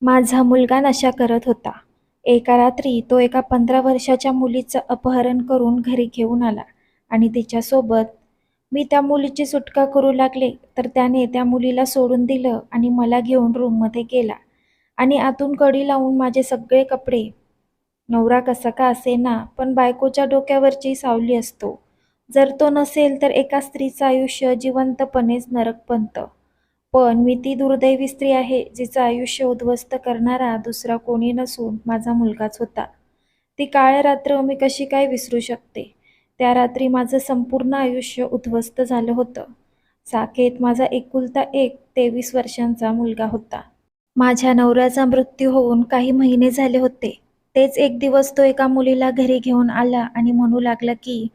माझा मुलगा नशा करत होता. एका रात्री तो एका 15 वर्षाच्या मुलीचं अपहरण करून घरी घेऊन आला आणि तिच्यासोबत मी त्या मुलीची सुटका करू लागले, तर त्याने त्या मुलीला सोडून दिलं आणि मला घेऊन रूममध्ये गेला आणि आतून कडी लावून माझे सगळे कपडे. नवरा कसा का असेना, पण बायकोच्या डोक्यावरची सावली असतो. जर तो नसेल तर एका स्त्रीचं आयुष्य जिवंतपणेच नरक बनतं. पण मी ती दुर्दैवी स्त्री आहे, जिचं आयुष्य उद्ध्वस्त करणारा दुसरा कोणी नसून माझा मुलगाच होता. ती काळ रात्र मी कशी काय विसरू शकते? त्या रात्री माझं संपूर्ण आयुष्य उद्ध्वस्त झालं होतं. साकेत माझा एकुलता एक 23 वर्षांचा मुलगा होता. माझ्या नवऱ्याचा मृत्यू होऊन काही महिने झाले होते. तेच एक दिवस तो एका मुलीला घरी घेऊन आला आणि म्हणू लागला की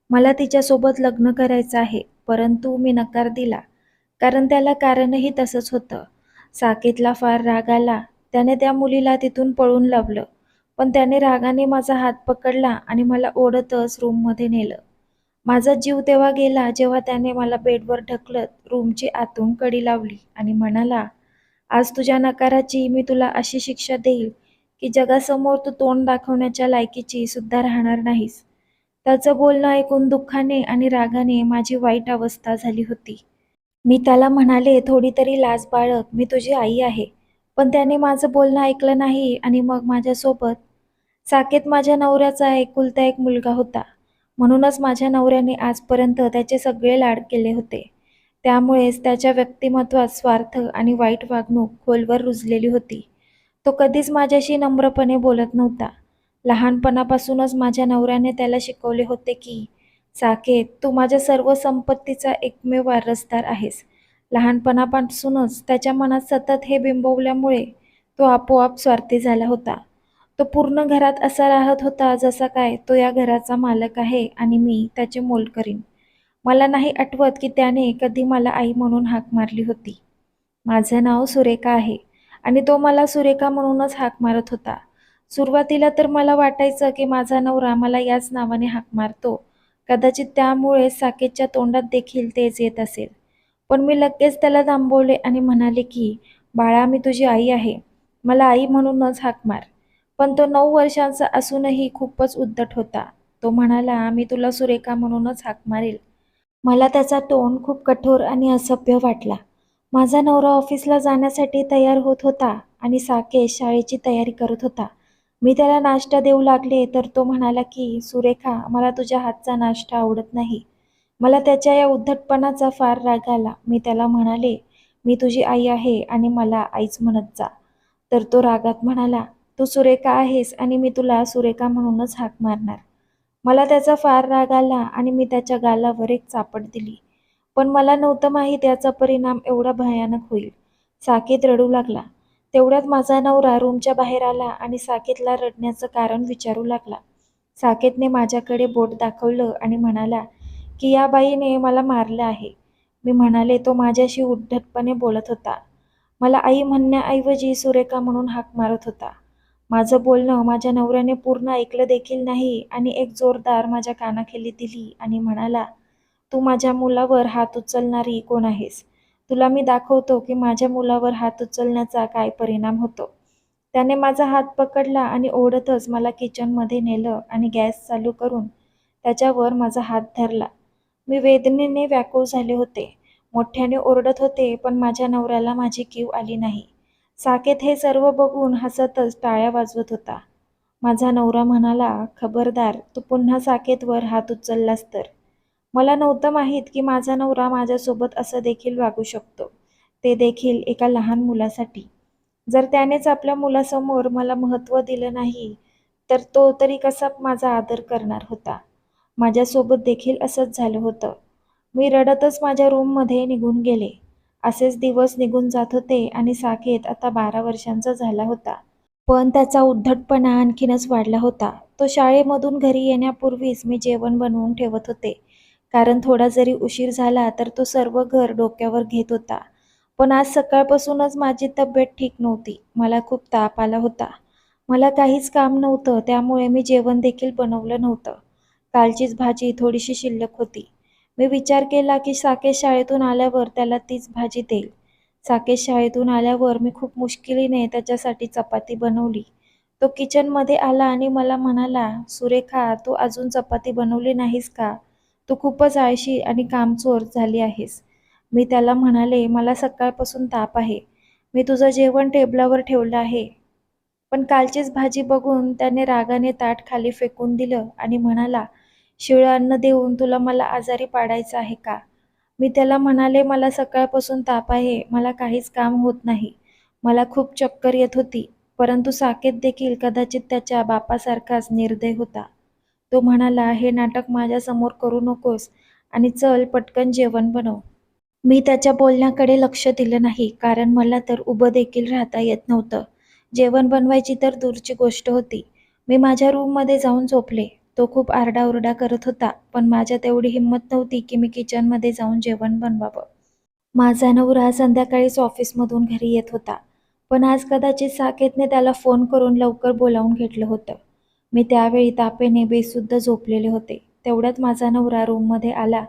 मला तिच्यासोबत लग्न करायचं आहे. परंतु मी नकार दिला. कारण त्याला कारणही तसंच होतं. साकेतला फार राग आला. त्याने त्या मुलीला तिथून पळून लावलं. पण त्याने रागाने माझा हात पकडला आणि मला ओढतच रूममध्ये नेलं. माझा जीव तेव्हा गेला जेव्हा त्याने मला बेडवर ढकलत रूमची आतून कडी लावली आणि म्हणाला, आज तुझ्या नकाराची मी तुला अशी शिक्षा देईल की जगासमोर तू तोंड दाखवण्याच्या लायकीची सुद्धा राहणार नाहीस. त्याचं बोलणं ऐकून दुःखाने आणि रागाने माझी वाईट अवस्था झाली होती. मी त्याला म्हणाले, थोडी तरी लाज बाळग, मी तुझी आई आहे. पण त्याने माझं बोलणं ऐकलं नाही आणि मग माझ्यासोबत. साकेत माझ्या नवऱ्याचा एकुलता एक मुलगा होता. म्हणूनच माझ्या नवऱ्याने आजपर्यंत त्याचे सगळे लाड केले होते. त्यामुळेच त्याच्या व्यक्तिमत्वात स्वार्थ आणि वाईट वागणूक खोलवर रुजलेली होती. तो कधीच माझ्याशी नम्रपणे बोलत नव्हता. लहानपणापासूनच माझ्या नवऱ्याने त्याला शिकवले होते की, साकेत, तू माझ्या सर्व संपत्तीचा एकमेव वारसदार आहेस. लहानपणापासूनच त्याच्या मनात सतत हे बिंबवल्यामुळे तो आपोआप स्वार्थी झाला होता. तो पूर्ण घरात असा राहत होता जसा काय तो या घराचा मालक आहे आणि मी त्याचे मोल करीन. मला नाही आठवत की त्याने कधी मला आई म्हणून हाक मारली होती. माझं नाव सुरेखा आहे आणि तो मला सुरेखा म्हणूनच हाक मारत होता. सुरुवातीला तर मला वाटायचं की माझा नवरा मला याच नावाने हाक मारतो. कदाचित त्यामुळे साकेतच्या तोंडात देखील तेच येत असेल. पण मी लगेच त्याला थांबवले आणि म्हणाले की, बाळा, मी तुझी आई आहे. मला आई म्हणूनच हाक मार. पण तो 9 वर्षांचा असूनही खूपच उद्धट होता. तो म्हणाला, मी तुला सुरेखा म्हणूनच हाक मारेल. मला त्याचा टोन खूप कठोर आणि असभ्य वाटला. माझा नवरा ऑफिसला जाण्यासाठी तयार होत होता आणि साकेत शाळेची तयारी करत होता. मी त्याला नाश्ता देऊ लागले तर तो म्हणाला की, सुरेखा, मला तुझ्या हातचा नाश्ता आवडत नाही. मला त्याच्या या उद्धटपणाचा फार राग आला. मी त्याला म्हणाले, मी तुझी आई आहे आणि मला आईच म्हणत जा. तर तो रागात म्हणाला, तू सुरेखा आहेस आणि मी तुला सुरेखा म्हणूनच हाक मारणार. मला त्याचा फार राग आला आणि मी त्याच्या गालावर एक चापट दिली. पण मला नव्हतं माहीत याचा परिणाम एवढा भयानक होईल. साकेत रडू लागला. तेवढ्यात माझा नवरा रूमच्या बाहेर आला आणि साकेतला रडण्याचं कारण विचारू लागला. साकेतने माझ्याकडे बोट दाखवलं आणि म्हणाला की या बाईने मला मारलं आहे. मी म्हणाले, तो माझ्याशी उद्धटपणे बोलत होता. मला आई म्हणण्याऐवजी सुरेखा म्हणून हाक मारत होता. माझं बोलणं माझ्या नवऱ्याने पूर्ण ऐकलं देखील नाही आणि एक जोरदार माझ्या कानाखाली दिली आणि म्हणाला, तू माझ्या मुलावर हात उचलणारी कोण आहेस? तुला मी दाखवतो की माझ्या मुलावर हात उचलण्याचा काय परिणाम होतो. त्याने माझा हात पकडला आणि ओढतच मला किचनमध्ये नेलं आणि गॅस चालू करून त्याच्यावर माझा हात धरला. मी वेदनेने व्याकुळ झाले होते. मोठ्याने ओरडत होते, पण माझ्या नवऱ्याला माझी कीव आली नाही. साकेत हे सर्व बघून हसतच टाळ्या वाजवत होता. माझा नवरा म्हणाला, खबरदार, तू पुन्हा साकेतवर हात उचललास तर. मला नव्हतं माहीत की माझा नवरा माझ्यासोबत असं देखील वागू शकतो. ते देखील एका लहान मुलासाठी. जर त्यानेच आपल्या मुलासमोर मला महत्त्व दिलं नाही, तर तो तरी कसा माझा आदर करणार होता. माझ्यासोबत देखील असंच झालं होतं. मी रडतच माझ्या रूममध्ये निघून गेले. असेच दिवस निघून जात होते आणि साकेत आता 12 वर्षांचा झाला होता. पण त्याचा उद्धटपणा आणखीनच वाढला होता. तो शाळेमधून घरी येण्यापूर्वीच मी जेवण बनवून ठेवत होते. कारण थोडा जरी उशीर झाला तर तो सर्व घर डोक्यावर घेत होता. पण आज सकाळपासूनच माझी तब्येत ठीक नव्हती. मला खूप ताप आला होता. मला काहीच काम नव्हतं, त्यामुळे मी जेवण देखील बनवलं नव्हतं. कालचीच भाजी थोडीशी शिल्लक होती. मी विचार केला की साकेत शाळेतून आल्यावर त्याला तीच भाजी देईल. साकेत शाळेतून आल्यावर मी खूप मुश्किलीने त्याच्यासाठी चपाती बनवली. तो किचनमध्ये आला आणि मला म्हणाला, "सुरेखा, तू अजून चपाती बनवली नाहीस का? तू खूपच आळशी आणि कामचोर झाली आहेस." मी त्याला म्हणाले, "मला सकाळपासून ताप आहे. मी तुझं जेवण टेबलावर ठेवलं आहे." पण कालचीच भाजी बघून त्याने रागाने ताट खाली फेकून दिलं आणि म्हणाला, "शिळं अन्न देऊन तुला मला आजारी पाडायचं आहे का?" मी त्याला म्हणाले, "मला सकाळपासून ताप आहे. मला काहीच काम होत नाही. मला खूप चक्कर येत होती." परंतु साकेत देखील कदाचित त्याच्या बापासारखाच निर्दय होता. तो म्हणाला, "हे नाटक माझ्यासमोर करू नकोस आणि चल पटकन जेवण बनव." मी त्याच्या बोलण्याकडे लक्ष दिलं नाही, कारण मला तर उभं देखील राहता येत नव्हतं. जेवण बनवायची तर दूरची गोष्ट होती. मी माझ्या रूममध्ये जाऊन झोपले. तो खूप आरडाओरडा करत होता, पण माझ्यात एवढी हिंमत नव्हती की मी किचनमध्ये जाऊन जेवण बनवावं. माझा नवरा संध्याकाळीच ऑफिसमधून घरी येत होता, पण आज कदाचित साकेतने त्याला फोन करून लवकर बोलावून घेतलं होतं. मी त्यावेळी तापेने बेशुद्ध झोपलेले होते. तेवढ्यात माझा नवरा रूममध्ये आला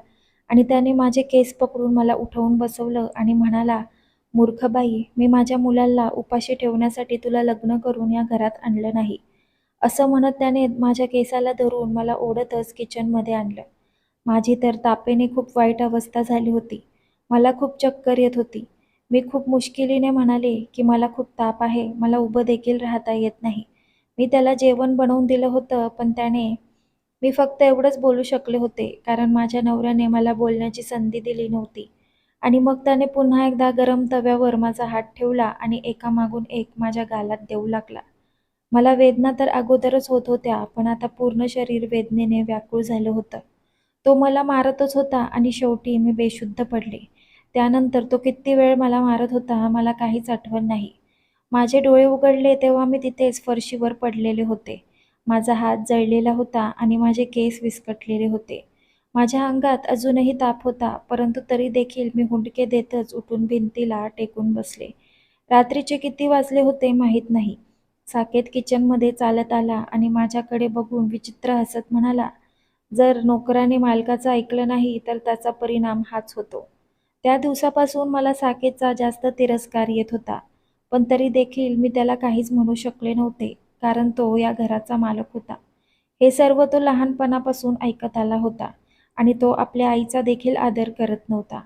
आणि त्याने माझे केस पकडून मला उठवून बसवलं आणि म्हणाला, "मूर्ख बाई, मी माझ्या मुलाला उपाशी ठेवण्यासाठी तुला लग्न करून या घरात आणलं नाही." असं म्हणत त्याने माझ्या केसाला धरून मला ओढतच किचनमध्ये आणलं. माझी तर तापेने खूप वाईट अवस्था झाली होती. मला खूप चक्कर येत होती. मी खूप मुश्किलीने म्हणाले, की "मला खूप ताप आहे. मला उभं देखील राहता येत नाही." मी त्याला जेवण बनवून दिलं होतं, पण मी फक्त एवढंच बोलू शकले होते, कारण माझ्या नवऱ्याने मला बोलण्याची संधी दिली नव्हती. आणि मग त्याने पुन्हा एकदा गरम तव्यावर माझा हात ठेवला आणि एकामागून एक माझ्या गालात देऊ लागला. मला वेदना तर अगोदरच होत होत्या, पण आता पूर्ण शरीर वेदनेने व्याकुळ झालं होतं. तो मला मारतच होता आणि शेवटी मी बेशुद्ध पडले. त्यानंतर तो किती वेळ मला मारत होता मला काहीच आठवण नाही. माझे डोळे उघडले तेव्हा मी तिथेच फरशीवर पडलेले होते. माझा हात जळलेला होता आणि माझे केस विस्कटलेले होते. माझ्या अंगात अजूनही ताप होता, परंतु तरी देखील मी हुंदके देतच उठून भिंतीला टेकून बसले. रात्रीचे किती वाजले होते माहीत नाही. साकेत किचनमध्ये चालत आला आणि माझ्याकडे बघून विचित्र हसत म्हणाला, "जर नोकराने मालकाचं ऐकलं नाही तर त्याचा परिणाम हाच होतो." त्या दिवसापासून मला साकेतचा जास्त तिरस्कार येत होता. पण तरी देखील मी त्याला काहीच म्हणू शकले नव्हते, कारण तो या घराचा मालक होता. हे सर्व तो लहानपणापासून ऐकत आला होता आणि तो आपल्या आईचा देखील आदर करत नव्हता.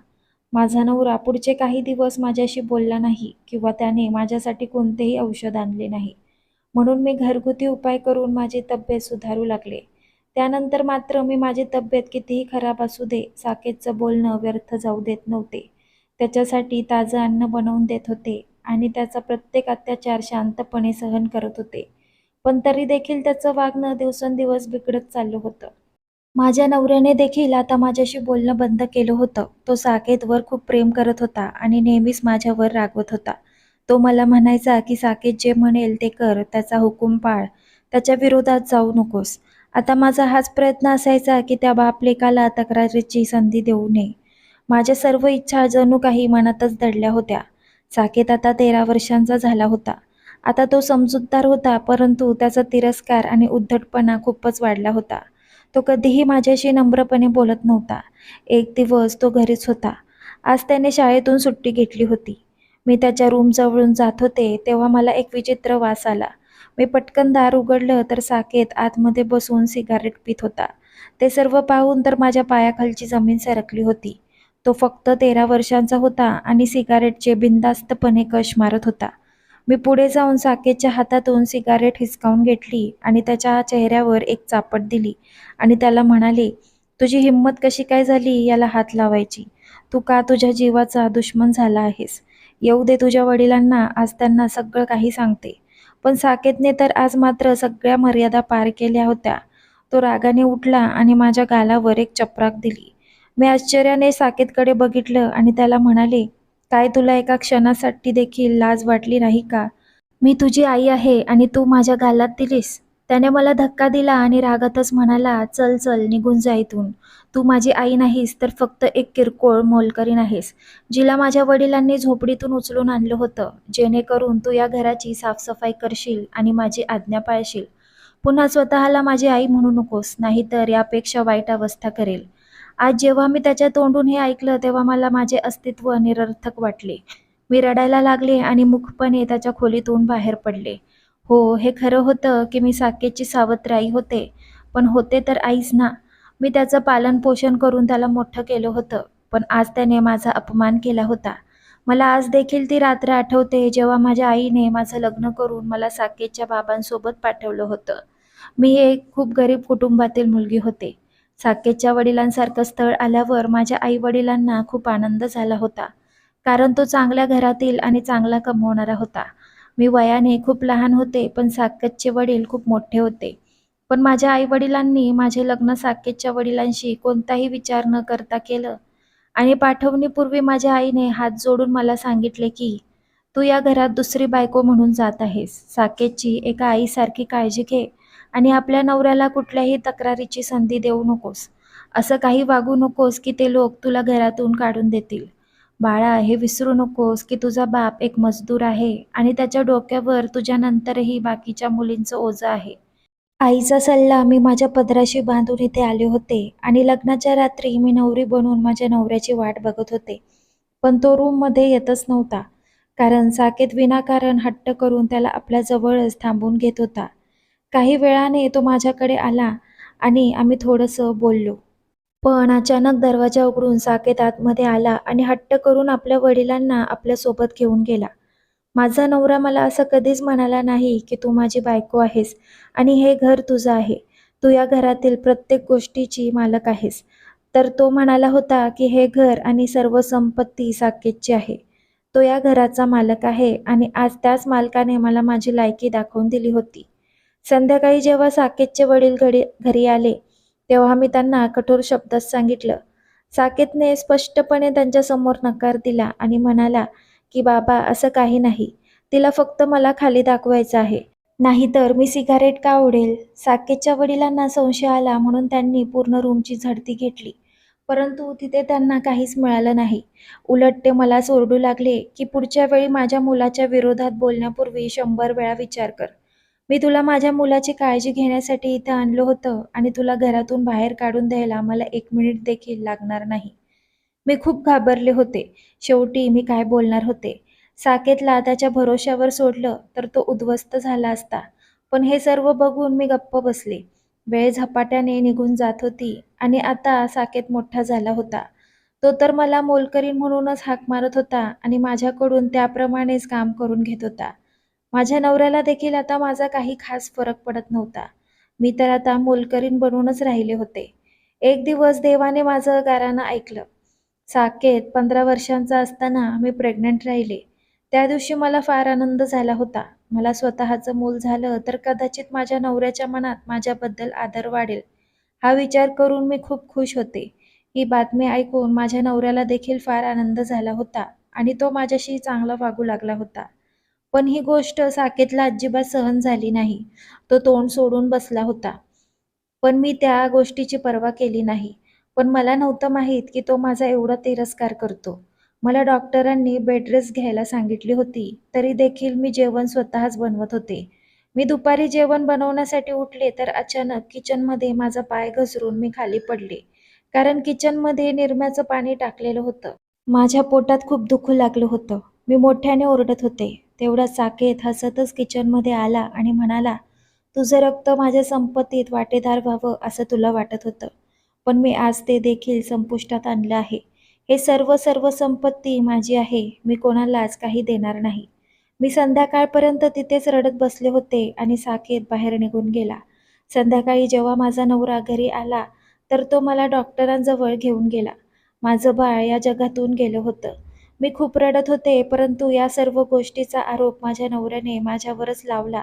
माझा नवरा पुढचे काही दिवस माझ्याशी बोलला नाही किंवा त्याने माझ्यासाठी कोणतेही औषध आणले नाही. म्हणून मी घरगुती उपाय करून माझी तब्येत सुधारू लागले. त्यानंतर मात्र मी माझी तब्येत कितीही खराब असू दे, साकेतचं बोलणं व्यर्थ जाऊ देत नव्हते. त्याच्यासाठी ताजं अन्न बनवून देत होते आणि त्याचा प्रत्येक अत्याचार शांतपणे सहन करत होते. पण तरी देखील त्याचं वागणं दिवसेंदिवस बिघडत चाललं होतं. माझ्या नवऱ्याने देखील आता माझ्याशी बोलणं बंद केलं होतं. तो साकेतवर खूप प्रेम करत होता आणि नेहमीच माझ्यावर रागवत होता. तो मला म्हणायचा की "साकेत जे म्हणेल ते कर, त्याचा हुकूम पाळ, त्याच्या विरोधात जाऊ नकोस." आता माझा हाच प्रयत्न असायचा की त्या बापलेकाला तक्रारीची संधी देऊ नये. माझ्या सर्व इच्छा जणू काही मनातच दडल्या होत्या. साकेत आता 13 वर्षांचा झाला होता. आता तो समजूतदार होता, परंतु त्याचा तिरस्कार आणि उद्धटपणा खूपच वाढला होता. तो कधीही माझ्याशी नम्रपणे बोलत नव्हता. एक दिवस तो घरीच होता. आज त्याने शाळेतून सुट्टी घेतली होती. मी त्याच्या रूमजवळून जात होते, तेव्हा मला एक विचित्र वास आला. मी पटकन दार उघडलं तर साकेत आतमध्ये बसून सिगारेट पीत होता. ते सर्व पाहून तर माझ्या पायाखालची जमीन सरकली होती. तो फक्त 13 वर्षांचा होता आणि सिगारेटचे बिनधास्तपणे कश मारत होता. मी पुढे जाऊन साकेतच्या हातातून सिगारेट हिसकावून घेतली आणि त्याच्या चेहऱ्यावर एक चापट दिली आणि त्याला म्हणाले, "तुझी हिंमत कशी काय झाली याला हात लावायची? तू का तुझ्या जीवाचा दुश्मन झाला आहेस? येऊ दे तुझ्या वडिलांना, आज त्यांना सगळं काही सांगते." पण साकेतने तर आज मात्र सगळ्या मर्यादा पार केल्या होत्या. तो रागाने उठला आणि माझ्या गालावर एक चपराक दिली. मी आश्चर्याने साकेतकडे बघितलं आणि त्याला म्हणाले, "काय तुला एका क्षणासाठी देखील लाज वाटली नाही का? मी तुझी आई आहे आणि तू माझ्या गालात दिलीस." त्याने मला धक्का दिला आणि रागातच म्हणाला, "चल चल निघून जा इथून. तू माझी आई नाहीस तर फक्त एक किरकोळ मोलकरीण आहेस, जिला माझ्या वडिलांनी झोपडीतून उचलून आणलं होतं, जेणेकरून तू या घराची साफसफाई करशील आणि माझी आज्ञा पाळशील. पुन्हा स्वतःला माझी आई म्हणू नकोस, नाहीतर यापेक्षा वाईट अवस्था करेल." आज जेव्हा मी त्याच्या तोंडून हे ऐकलं तेव्हा मला माझे अस्तित्व निरर्थक वाटले. मी रडायला लागले आणि मूकपणे त्याच्या खोलीतून बाहेर पडले. हो, हे खरं होतं की मी साकेतची सावत्र आई होते, पण होते तर आईच ना. मी त्याचं पालनपोषण करून त्याला मोठं केलं होतं, पण आज त्याने माझा अपमान केला होता. मला आज देखील ती रात्र आठवते, जेव्हा माझ्या आईने माझं लग्न करून मला साकेतच्या बाबांसोबत पाठवलं होतं. मी एक खूप गरीब कुटुंबातील मुलगी होते. साकेतच्या वडिलांसारखं स्थळ आल्यावर माझ्या आई-वडिलांना खूप आनंद झाला होता. कारण तो चांगल्या घरातील आणि चांगला कमवणारा होता. मी वयाने खूप लहान होते, पण साकेतचे वडील खूप मोठे होते. पण माझ्या आई-वडिलांनी माझे लग्न साकेतच्या वडिलांशी कोणताही विचार न करता केलं आणि पाठवणीपूर्वी माझ्या आईने हात जोडून मला सांगितले की, "तू या घरात दुसरी बायको म्हणून जात आहेस. साकेतची एका आईसारखी काळजी घे आणि आपल्या नवऱ्याला कुठल्याही तक्रारीची संधी देऊ नकोस. असं काही वागू नकोस की ते लोक तुला घरातून काढून देतील. बाळा, हे विसरू नकोस की तुझा बाप एक मजदूर आहे आणि त्याच्या डोक्यावर तुझ्यानंतरही बाकीच्या मुलींचं ओझं आहे." आईचा सल्ला मी माझ्या पदराशी बांधून इथे आले होते आणि लग्नाच्या रात्री मी नवरी बनून माझ्या नवऱ्याची वाट बघत होते. पण तो रूममध्ये येतच नव्हता. कारण साकेत विनाकारण हट्ट करून त्याला आपल्या जवळच थांबून घेत होता. काही वेळाने तो माझ्याकडे आला आणि आम्ही थोडंसं बोललो. पण अचानक दरवाजा उघडून साकेत आतमध्ये आला आणि हट्ट करून आपल्या वडिलांना आपल्यासोबत घेऊन गेला. माझा नवरा मला असं कधीच म्हणाला नाही की तू माझी बायको आहेस आणि हे घर तुझं आहे. तू या घरातील प्रत्येक गोष्टीची मालक आहेस. तर तो म्हणाला होता की हे घर आणि सर्व संपत्ती साकेतची आहे. तो या घराचा मालक आहे आणि आज त्याच मालकाने मला माझी लायकी दाखवून दिली होती. संध्याकाळी जेव्हा साकेतचे वडील घरी आले, तेव्हा मी त्यांना कठोर शब्दात सांगितलं. साकेतने स्पष्टपणे त्यांच्यासमोर नकार दिला आणि म्हणाला की बाबा, असं काही नाही. तिला फक्त मला खाली दाखवायचं आहे. नाहीतर मी सिगारेट का ओढेल? साकेतच्या वडिलांना संशय आला म्हणून त्यांनी पूर्ण रूमची झडती घेतली. परंतु तिथे त्यांना काहीच मिळालं नाही. उलट ते मलाच ओरडू लागले की पुढच्या वेळी माझ्या मुलाच्या विरोधात बोलण्यापूर्वी 100 वेळा विचार कर. मी तुला माझ्या मुलाची काळजी घेण्यासाठी इथं आणलं होतं आणि तुला घरातून बाहेर काढून द्यायला मला 1 मिनिट देखील लागणार नाही. मी खूप घाबरले होते. शेवटी मी काय बोलणार होते. साकेतला त्याच्या भरोश्यावर सोडलं तर तो उद्ध्वस्त झाला असता. पण हे सर्व बघून मी गप्प बसले. वेळ झपाट्याने निघून जात होती आणि आता साकेत मोठा झाला होता. तो तर मला मोलकरीण म्हणूनच हाक मारत होता आणि माझ्याकडून त्याप्रमाणेच काम करून घेत होता. माझ्या नवऱ्याला देखील आता माझा काही खास फरक पडत नव्हता. मी तर आता मोलकरीण बनूनच राहिले होते. एक दिवस देवाने माझं गाऱ्हाणं ऐकलं. साकेत 15 वर्षांचा असताना मी प्रेग्नंट राहिले. त्या दिवशी मला फार आनंद झाला होता. मला स्वतःचं मूल झालं तर कदाचित माझ्या नवऱ्याच्या मनात माझ्याबद्दल आदर वाढेल, हा विचार करून मी खूप खुश होते. ही बातमी ऐकून माझ्या नवऱ्याला देखील फार आनंद झाला होता आणि तो माझ्याशी चांगला वागू लागला होता. पण ही गोष्ट साकेतला अजिबात सहन झाली नाही. तो तोंड सोडून बसला होता. पण मी त्या गोष्टीची पर्वा केली नाही. पण मला नव्हतं माहीत की तो माझा एवढा तिरस्कार करतो. मला डॉक्टरांनी बेड रेस्ट घ्यायला सांगितली होती, तरी देखील मी जेवण स्वतःच बनवत होते. मी दुपारी जेवण बनवण्यासाठी उठले तर अचानक किचनमध्ये माझा पाय घसरून मी खाली पडले. कारण किचनमध्ये निरम्याचं पाणी टाकलेलं होतं. माझ्या पोटात खूप दुखू लागलं होतं. मी मोठ्याने ओरडत होते. तेवढ्यात साकेत हसतच किचनमध्ये आला आणि म्हणाला, "तुझं रक्त माझ्या संपत्तीत वाटेदार व्हावं असं तुला वाटत होतं. पण मी आज ते देखील संपुष्टात आणलं आहे. हे सर्व संपत्ती माझी आहे. मी कोणालाच काही देणार नाही." मी संध्याकाळपर्यंत तिथेच रडत बसले होते आणि साकेत बाहेर निघून गेला. संध्याकाळी जेव्हा माझा नवरा घरी आला, तर तो मला डॉक्टरांजवळ घेऊन गेला. माझं बाळ या जगातून गेलं होतं. मी खूप रडत होते, परंतु या सर्व गोष्टीचा आरोप माझ्या नवऱ्याने माझ्यावरच लावला,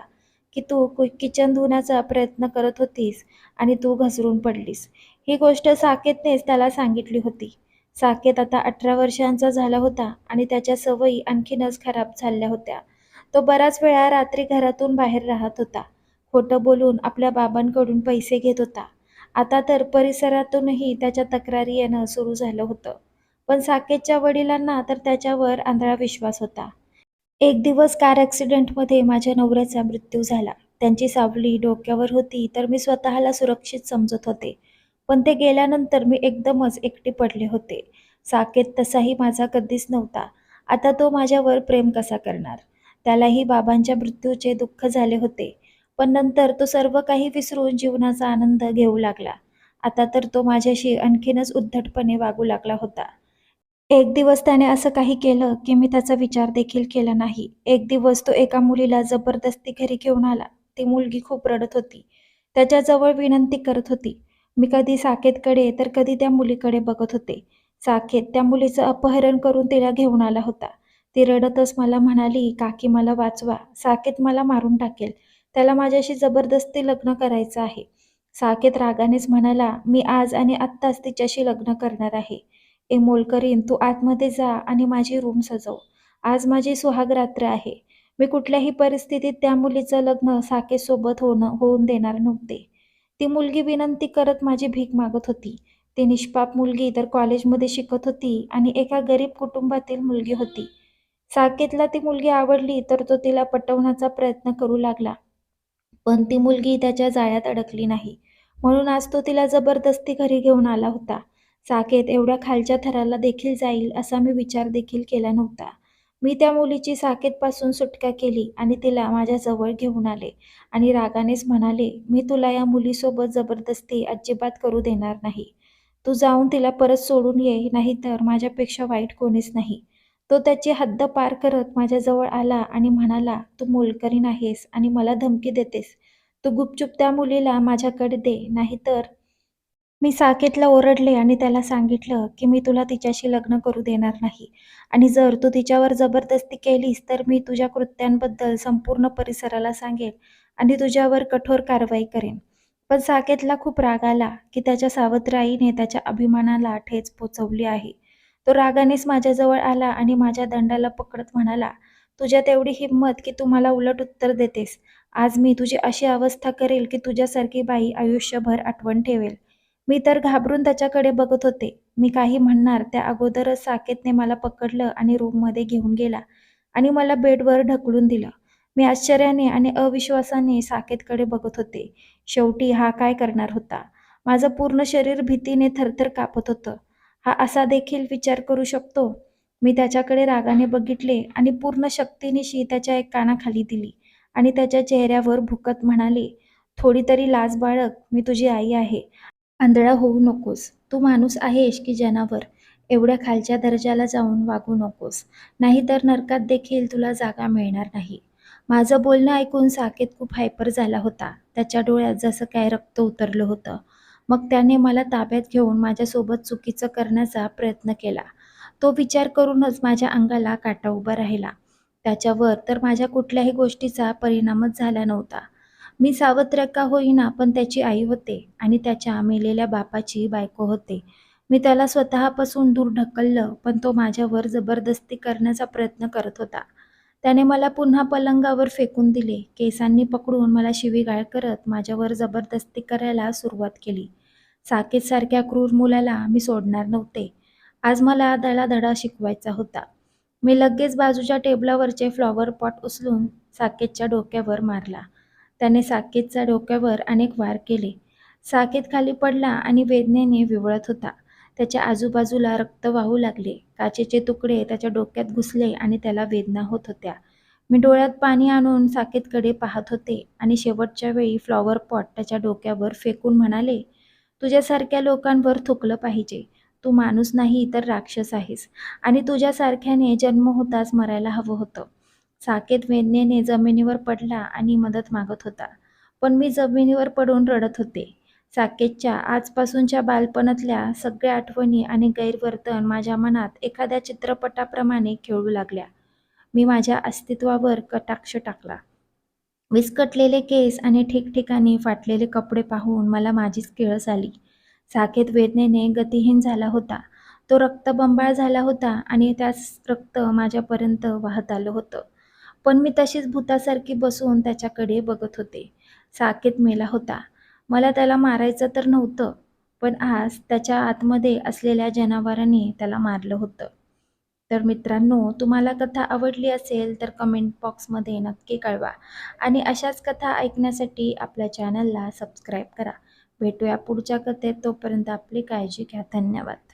की "तू किचन धुण्याचा प्रयत्न करत होतीस आणि तू घसरून पडलीस." ही गोष्ट साकेतनेच त्याला सांगितली होती. साकेत आता 18 वर्षांचा झाला होता आणि त्याच्या सवयी आणखीनच खराब झाल्या होत्या. तो बराच वेळा रात्री घरातून बाहेर राहत होता. खोटं बोलून आपल्या बाबांकडून पैसे घेत होता. आता तर परिसरातूनही त्याच्या तक्रारी येणं सुरू झालं होतं. पण साकेतच्या वडिलांना तर त्याच्यावर आंधळा विश्वास होता. एक दिवस कार ॲक्सिडेंटमध्ये माझ्या नवऱ्याचा मृत्यू झाला. त्यांची सावली डोक्यावर होती तर मी स्वतःला सुरक्षित समजत होते. पण ते गेल्यानंतर मी एकदमच एकटे पडले होते. साकेत तसाही माझा कधीच नव्हता. आता तो माझ्यावर प्रेम कसा करणार? त्यालाही बाबांच्या मृत्यूचे दुःख झाले होते. पण नंतर तो सर्व काही विसरून जीवनाचा आनंद घेऊ लागला. आता तर तो माझ्याशी आणखीनच उद्धटपणे वागू लागला होता. एक दिवस त्याने असं काही केलं, की मी त्याचा विचार देखील केला नाही. एक दिवस तो एका मुलीला जबरदस्ती घरी घेऊन आला. ती मुलगी खूप रडत होती. त्याच्याजवळ विनंती करत होती. मी कधी साकेतकडे तर कधी त्या मुलीकडे बघत होते. साकेत त्या मुलीचं अपहरण करून तिला घेऊन आला होता. ती रडतच मला म्हणाली, "काकी मला वाचवा. साकेत मला मारून टाकेल. त्याला माझ्याशी जबरदस्ती लग्न करायचं आहे." साकेत रागानेच म्हणाला, "मी आज आणि आत्ताच तिच्याशी लग्न करणार आहे. ए मोलकरीण, तू आतमध्ये जा आणि माझी रूम सजव. आज माझी सुहाग रात्र आहे. मी कुठल्याही परिस्थितीत त्या मुलीचं लग्न साकेतसोबत होऊन देणार नव्हते. ती मुलगी विनंती करत माझी भीक मागत होती. ती निष्पाप मुलगी तर कॉलेजमध्ये शिकत होती आणि एका गरीब कुटुंबातील मुलगी होती. साकेतला ती मुलगी आवडली तर तो तिला पटवण्याचा प्रयत्न करू लागला. पण ती मुलगी त्याच्या जाळ्यात अडकली नाही. म्हणून आज तो तिला जबरदस्ती घरी घेऊन आला होता. साकेत एवढ्या खालच्या थराला देखील जाईल असा मी विचार देखील केला नव्हता. मी त्या मुलीची साकेतपासून सुटका केली आणि तिला माझ्याजवळ घेऊन आले आणि रागानेच म्हणाले, "मी तुला या मुलीसोबत जबरदस्ती अजिबात करू देणार नाही. तू जाऊन तिला परत सोडून ये, नाहीतर माझ्यापेक्षा वाईट कोणीच नाही." तो त्याची हद्द पार करत माझ्याजवळ आला आणि म्हणाला, "तू मोलकरीण आहेस आणि मला धमकी देतेस. तू गुपचूप त्या मुलीला माझ्याकडे दे, नाहीतर." मी साकेतला ओरडले आणि त्याला सांगितलं, की मी तुला तिच्याशी लग्न करू देणार नाही आणि जर तू तिच्यावर जबरदस्ती केलीस तर मी तुझ्या कृत्यांबद्दल संपूर्ण परिसराला सांगेन आणि तुझ्यावर कठोर कारवाई करेन. पण साकेतला खूप राग आला, की त्याच्या सावत्र आईने त्याच्या अभिमानाला ठेच पोहोचवली आहे. तो रागानेच माझ्याजवळ आला आणि माझ्या दंडाला पकडत म्हणाला, "तुझ्यात एवढी हिंमत की तू मला उलट उत्तर देतेस. आज मी तुझी अशी अवस्था करेल की तुझ्यासारखी बाई आयुष्यभर आठवण ठेवेल." मी तर घाबरून त्याच्याकडे बघत होते. मी काही म्हणणार त्या अगोदरच साकेतने मला पकडलं आणि रूममध्ये घेऊन गेला आणि मला बेडवर ढकलून दिलं. मी आश्चर्याने आणि अविश्वासाने साकेतकडे बघत होते. शेवटी हा काय करणार होता? माझं पूर्ण शरीर भीतीने थरथर कापत होतं. हा असा देखील विचार करू शकतो? मी त्याच्याकडे रागाने बघितले आणि पूर्ण शक्तिनिशी त्याच्या एक कानाखाली दिली आणि त्याच्या चेहऱ्यावर भुकत म्हणाले, "थोडी तरी लाज बाळग, मी तुझी आई आहे. आंधळा होऊ नकोस. तू माणूस आहेस की जनावर? एवढ्या खालच्या दर्जाला जाऊन वागू नकोस. नाहीतर नरकात देखील तुला जागा मिळणार नाही." माझं बोलणं ऐकून साकेत खूप हायपर झाला होता. त्याच्या डोळ्यात जसं काय रक्त उतरलं होतं. मग त्याने मला ताब्यात घेऊन माझ्यासोबत चुकीचं करण्याचा प्रयत्न केला. तो विचार करूनच माझ्या अंगाला काटा उभा राहिला. त्याच्यावर तर माझ्या कुठल्याही गोष्टीचा परिणामच झाला नव्हता. मी सावत्र का होईना पण त्याची आई होते आणि त्याच्या मेलेल्या बापाची बायको होते. मी त्याला स्वतःपासून दूर ढकललं, पण तो माझ्यावर जबरदस्ती करण्याचा प्रयत्न करत होता. त्याने मला पुन्हा पलंगावर फेकून दिले. केसांनी पकडून मला शिवीगाळ करत माझ्यावर जबरदस्ती करायला सुरुवात केली. साकेतसारख्या क्रूर मुलाला मी सोडणार नव्हते. आज मला त्याला धडा शिकवायचा होता. मी लगेच बाजूच्या टेबलावरचे फ्लॉवर पॉट उचलून साकेतच्या डोक्यावर मारला. त्याने साकेतच्या डोक्यावर अनेक वार केले. साकेत खाली पडला आणि वेदनेने विव्हळत होता. त्याच्या आजूबाजूला रक्त वाहू लागले. काचेचे तुकडे त्याच्या डोक्यात घुसले आणि त्याला वेदना होत होत्या. मी डोळ्यात पाणी आणून साकेतकडे पाहत होते आणि शेवटच्या वेळी फ्लॉवर पॉट त्याच्या डोक्यावर फेकून म्हणाले, "तुझ्यासारख्या लोकांवर थुंकलं पाहिजे. तू माणूस नाही तर राक्षस आहेस आणि तुझ्यासारख्याने जन्म होताच मरायला हवं होतं." साकेत वेदनेने जमिनीवर पडला आणि मदत मागत होता. पण मी जमिनीवर पडून रडत होते. साकेतच्या आजपासूनच्या बालपणातल्या सगळ्या आठवणी आणि गैरवर्तन माझ्या मनात एखाद्या चित्रपटाप्रमाणे खेळू लागल्या. मी माझ्या अस्तित्वावर कटाक्ष टाकला. विस्कटलेले केस आणि ठिकठिकाणी फाटलेले कपडे पाहून मला माझीच किळस आली. साकेत वेदनेने गतिहीन झाला होता. तो रक्तबंबाळ झाला होता आणि त्याच रक्त माझ्यापर्यंत वाहत आलं होतं. पण मी तशीच भुतासारखी बसून त्याच्याकडे बघत होते. साकेत मेला होता. मला त्याला मारायचं तर नव्हतं, पण आज त्याच्या आतमध्ये असलेल्या जनावरांनी त्याला मारलं होतं. तर मित्रांनो, तुम्हाला कथा आवडली असेल तर कमेंट बॉक्समध्ये नक्की कळवा आणि अशाच कथा ऐकण्यासाठी आपल्या चॅनलला सबस्क्राईब करा. भेटूया पुढच्या कथेत. तोपर्यंत आपली काळजी घ्या. धन्यवाद.